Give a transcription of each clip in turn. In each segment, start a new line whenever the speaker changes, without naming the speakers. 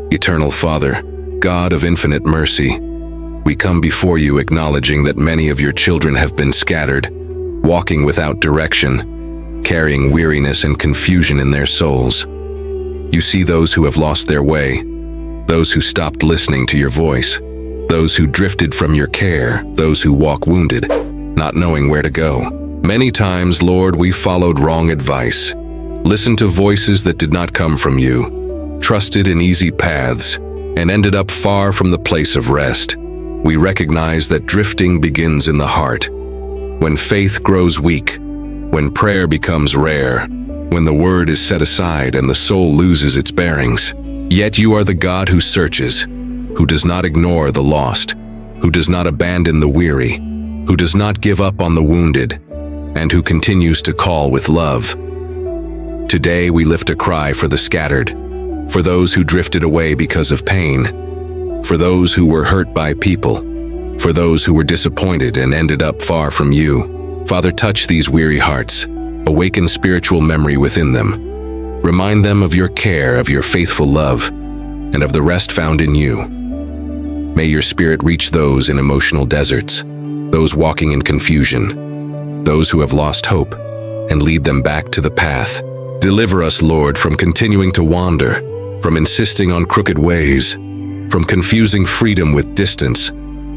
Eternal Father, God of infinite mercy, we come before you acknowledging that many of your children have been scattered, walking without direction, carrying weariness and confusion in their souls. You see those who have lost their way, those who stopped listening to your voice, those who drifted from your care, those who walk wounded, not knowing where to go. Many times, Lord, we followed wrong advice, listened to voices that did not come from you, trusted in easy paths, and ended up far from the place of rest. We recognize that drifting begins in the heart. When faith grows weak, when prayer becomes rare, when the word is set aside and the soul loses its bearings. Yet you are the God who searches, who does not ignore the lost, who does not abandon the weary, who does not give up on the wounded, and who continues to call with love. Today we lift a cry for the scattered, for those who drifted away because of pain, for those who were hurt by people, for those who were disappointed and ended up far from you. Father, touch these weary hearts, awaken spiritual memory within them. Remind them of your care, of your faithful love, and of the rest found in you. May your spirit reach those in emotional deserts, those walking in confusion, those who have lost hope, and lead them back to the path. Deliver us, Lord, from continuing to wander, from insisting on crooked ways, from confusing freedom with distance,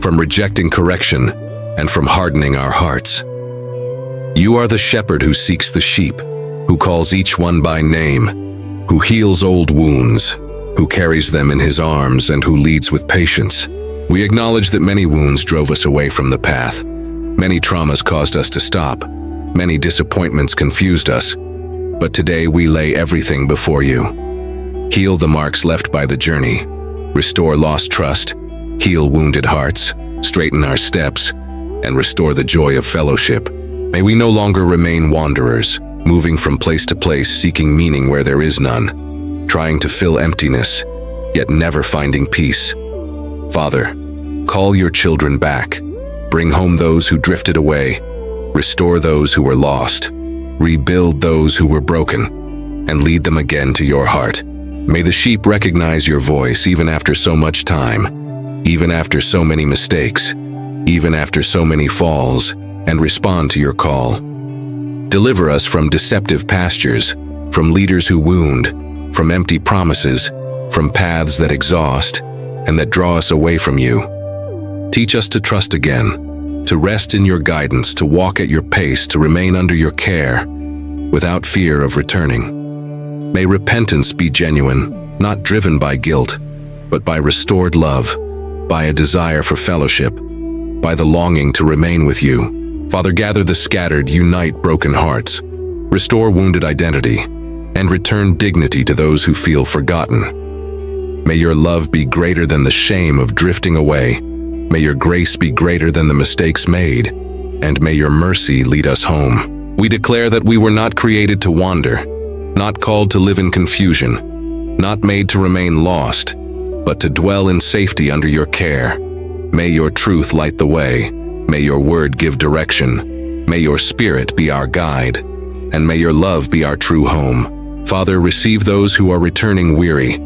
from rejecting correction, and from hardening our hearts. You are the shepherd who seeks the sheep, who calls each one by name, who heals old wounds, who carries them in his arms, and who leads with patience. We acknowledge that many wounds drove us away from the path. Many traumas caused us to stop. Many disappointments confused us. But today we lay everything before you. Heal the marks left by the journey. Restore lost trust. Heal wounded hearts. Straighten our steps. And restore the joy of fellowship. May we no longer remain wanderers, moving from place to place, seeking meaning where there is none, trying to fill emptiness, yet never finding peace. Father, call your children back. Bring home those who drifted away. Restore those who were lost. Rebuild those who were broken, and lead them again to your heart. May the sheep recognize your voice even after so much time, even after so many mistakes, even after so many falls, and respond to your call. Deliver us from deceptive pastures, from leaders who wound, from empty promises, from paths that exhaust, and that draw us away from you. Teach us to trust again, to rest in your guidance, to walk at your pace, to remain under your care, without fear of returning. May repentance be genuine, not driven by guilt, but by restored love, by a desire for fellowship, by the longing to remain with you. Father, gather the scattered, unite broken hearts, restore wounded identity, and return dignity to those who feel forgotten. May your love be greater than the shame of drifting away. May your grace be greater than the mistakes made, and may your mercy lead us home. We declare that we were not created to wander, not called to live in confusion, not made to remain lost, but to dwell in safety under your care. May your truth light the way. May your word give direction. May your spirit be our guide. And may your love be our true home. Father, receive those who are returning weary,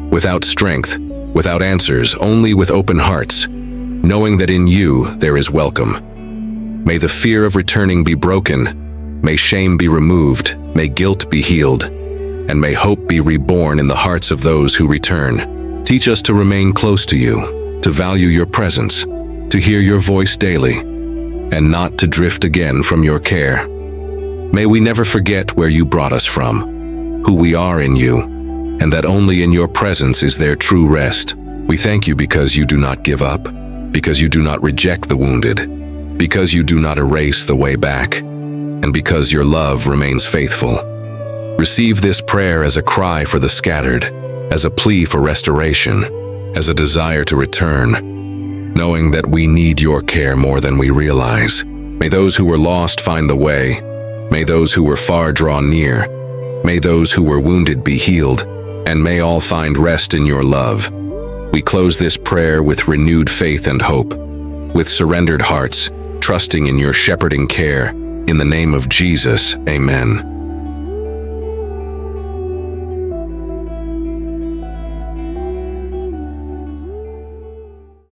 without strength, without answers, only with open hearts, knowing that in you there is welcome. May the fear of returning be broken. May shame be removed. May guilt be healed. And may hope be reborn in the hearts of those who return. Teach us to remain close to you, to value your presence, to hear your voice daily, and not to drift again from your care. May we never forget where you brought us from, who we are in you, and that only in your presence is there true rest. We thank you because you do not give up, because you do not reject the wounded, because you do not erase the way back, and because your love remains faithful. Receive this prayer as a cry for the scattered, as a plea for restoration, as a desire to return, knowing that we need your care more than we realize. May those who were lost find the way. May those who were far draw near. May those who were wounded be healed, and may all find rest in your love. We close this prayer with renewed faith and hope, with surrendered hearts, trusting in your shepherding care. In the name of Jesus, amen.